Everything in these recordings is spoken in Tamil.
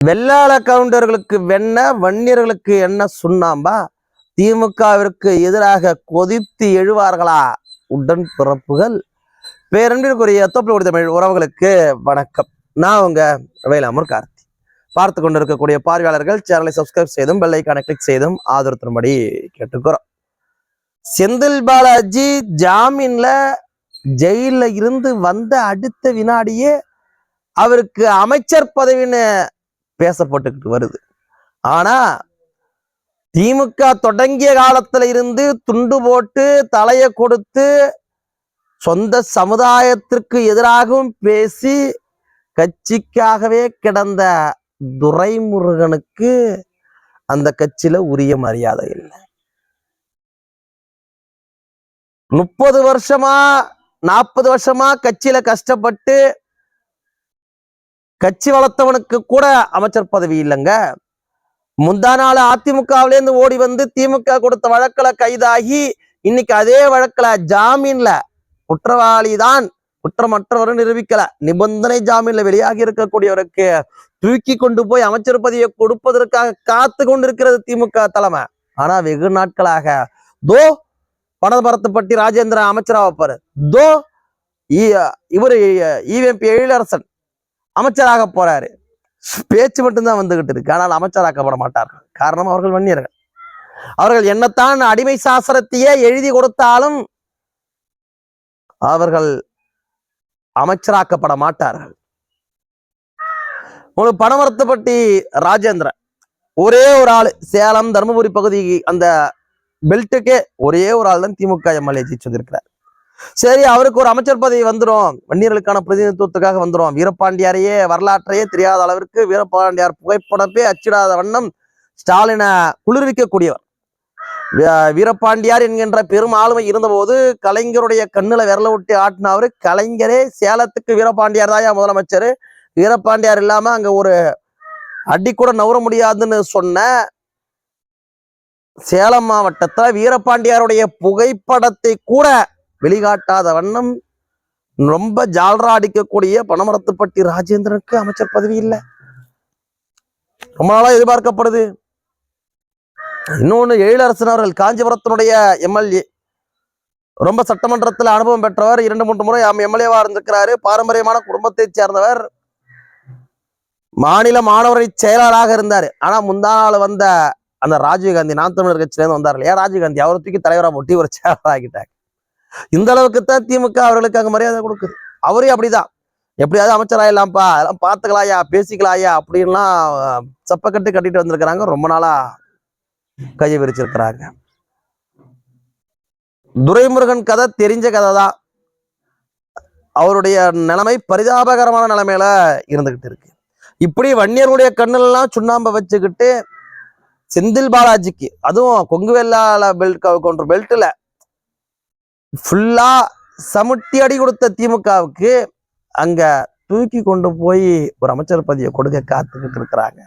வெள்ளாள கவுண்டர்களுக்கு வெண்ண, வன்னியர்களுக்கு என்ன சுண்ணாம்பா? திமுகவிற்கு எதிராக கொதித்து எழுவார்களா உடன் பிறப்புகள்? பேரன்பிற்குரிய தொப்புள் தமிழ் உறவுகளுக்கு வணக்கம். நான் உங்க வேலாமூர் கார்த்தி. பார்த்து கொண்டிருக்கக்கூடிய பார்வையாளர்கள் சேனலை சப்ஸ்கிரைப் செய்தும் பெல் ஐகானை கிளிக் செய்தும் ஆதரவு தரும்படி கேட்டுக்கிறோம். செந்தில் பாலாஜி ஜாமீன்ல ஜெயில இருந்து வந்த அடுத்த வினாடியே அவருக்கு அமைச்சர் பதவின்னு பேசப்பட்டுக்கிட்டு வருது. ஆனா திமுக தொடங்கிய காலத்துல இருந்து துண்டு போட்டு தலையை கொடுத்து சொந்த சமுதாயத்திற்கு எதிராகவும் பேசி கட்சிக்காகவே கிடந்த துரைமுருகனுக்கு அந்த கட்சியில உரிய மரியாதை இல்லை. 30 வருஷமா 40 வருஷமா கட்சியில கஷ்டப்பட்டு கட்சி வளர்த்தவனுக்கு கூட அமைச்சர் பதவி இல்லைங்க. முந்தா நாள் அதிமுகவிலேருந்து ஓடி வந்து திமுக கொடுத்த வழக்குல கைதாகி இன்னைக்கு அதே வழக்குல ஜாமீன்ல குற்றவாளிதான் குற்றமற்றவரும் நிரூபிக்கல நிபந்தனை ஜாமீன்ல வெளியாகி இருக்கக்கூடியவருக்கு தூக்கி கொண்டு போய் அமைச்சர் பதவியை கொடுப்பதற்காக காத்து கொண்டிருக்கிறது திமுக தலைமை. ஆனா வெகு நாட்களாக தோ பணபரத்துப்பட்டி ராஜேந்திரன் அமைச்சராக வைப்பாரு, தோ இவரு ஈவேம்பி எழிலரசன் அமைச்சராக போறாரு. பேச்சு மட்டும்தான் வந்துகிட்டு இருக்கு, ஆனால் அமைச்சராக்கப்பட மாட்டார்கள். காரணம் அவர்கள் வன்னியர்கள். அவர்கள் என்னத்தான் அடிமை சாசனத்தையே எழுதி கொடுத்தாலும் அவர்கள் அமைச்சராக்கப்பட மாட்டார்கள். உங்களுக்கு பணமரத்துப்பட்டி ராஜேந்திரன் ஒரே ஒரு ஆளு, சேலம் தருமபுரி பகுதி அந்த பெல்ட்டுக்கே ஒரே ஒரு ஆள் தான் திமுக எம்எல்ஏ ஜெயிச்சு வந்திருக்கிறார். சரி, அவருக்கு ஒரு அமைச்சர் பதவி வந்துடும், வன்னியர்களுக்கான பிரதிநிதித்துவத்துக்காக வந்துடும். வீரபாண்டியாரையே வரலாற்றையே தெரியாத அளவிற்கு வீரபாண்டியார் புகைப்படப்பே அச்சிடாத வண்ணம் ஸ்டாலினை குளிர்விக்கக்கூடியவர். வீரபாண்டியார் என்கின்ற பெரும் ஆளுமை இருந்தபோது கலைஞருடைய கண்ணுல விரல விட்டு ஆட்டினவரு கலைஞரே சேலத்துக்கு வீரபாண்டியார் தான் முதலமைச்சர். வீரபாண்டியார் இல்லாம அங்க ஒரு அடி கூட நவர முடியாதுன்னு சொன்ன சேலம் மாவட்டத்துல வீரபாண்டியாருடைய புகைப்படத்தை கூட வெளிக்காட்டாத வண்ணம் ரொம்ப ஜால்ரா அடிக்கக்கூடிய பணமரத்துப்பட்டி ராஜேந்திரனுக்கு அமைச்சர் பதவி இல்லை. ரொம்ப நாளா எதிர்பார்க்கப்படுது. இன்னொன்னு, எழிலரசன் அவர்கள் காஞ்சிபுரத்தினுடைய எம்எல்ஏ, ரொம்ப சட்டமன்றத்தில் அனுபவம் பெற்றவர், 2-3 முறை எம்எல்ஏவா இருந்திருக்கிறாரு. பாரம்பரியமான குடும்பத்தை சேர்ந்தவர், மாநில மாணவரை செயலாளராக இருந்தார். ஆனா முந்தா நாள் வந்த அந்த ராஜீவ்காந்தி நாம் தமிழர் கட்சியிலேருந்து வந்தார் இல்லையா, ராஜீவ்காந்தி அவரை தூக்கி தலைவராக ஒட்டி ஒரு செயலாளராகிட்டாங்க. இந்த அளவுக்கு தான் திமுக அவர்களுக்கு அங்க மரியாதை கொடுக்குது. அவரே அப்படிதான், எப்படியாவது அமைச்சராயிடலாம்ப்பா, அதெல்லாம் பார்த்துக்கலாயா, பேசிக்கலாயா அப்படின்லாம் சப்பக்கட்டு கட்டிட்டு வந்திருக்கிறாங்க. ரொம்ப நாளா கையை விரிச்சிருக்கிறாங்க. துரைமுருகன் கதை தெரிஞ்ச கதை தான். அவருடைய நிலைமை பரிதாபகரமான நிலைமையில இருந்துகிட்டு இருக்கு. இப்படி வன்னியருடைய கண்ணுலாம் சுண்ணாம்பை வச்சுக்கிட்டு செந்தில் பாலாஜிக்கு, அதுவும் கொங்கு வெள்ளாள பெல்ட்ல ஃபுல்லா சமுட்டி அடி கொடுத்த திமுகவுக்கு அங்க தூக்கி கொண்டு போய் ஒரு அமைச்சர் பதவியை கொடுக்க காத்துக்கிட்டு இருக்கிறாங்க.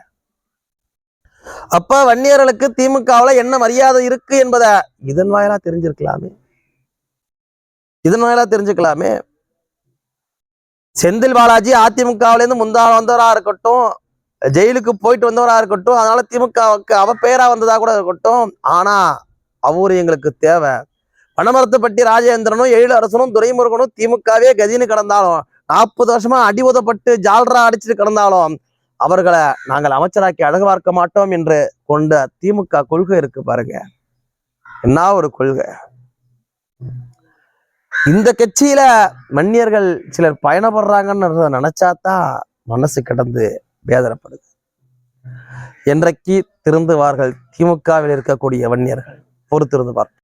அப்ப வன்னியர்களுக்கு திமுகவுல என்ன மரியாதை இருக்கு என்பதை இதன் வாயிலா தெரிஞ்சுக்கலாமே. செந்தில் பாலாஜி அதிமுகவில இருந்து முந்தாள் வந்தவரா இருக்கட்டும், ஜெயிலுக்கு போயிட்டு வந்தவரா இருக்கட்டும், அதனால திமுகவுக்கு அவ பேரா வந்ததா கூட இருக்கட்டும், ஆனா அவரு எங்களுக்கு தேவை. பணமரத்துப்பட்டி ராஜேந்திரனும் எழிலரசனும் துரைமுருகனும் திமுகவே கதின்னு கிடந்தாலும், 40 வருஷமா அடி உதப்பட்டு ஜால்ரா அடிச்சுட்டு கிடந்தாலும் அவர்களை நாங்கள் அமைச்சராக்கி அழகு பார்க்க மாட்டோம் என்று கொண்ட திமுக கொள்கை இருக்கு பாருங்க. என்ன ஒரு கொள்கை! இந்த கட்சியில வன்னியர்கள் சிலர் பயணப்படுறாங்கன்னு நினைச்சாதான் மனசு கிடந்து வேதனைப்படுது. என்றைக்கு திருந்துவார்கள் திமுகவில் இருக்கக்கூடிய வன்னியர்கள்? பொறுத்திருந்து பார்ப்போம்.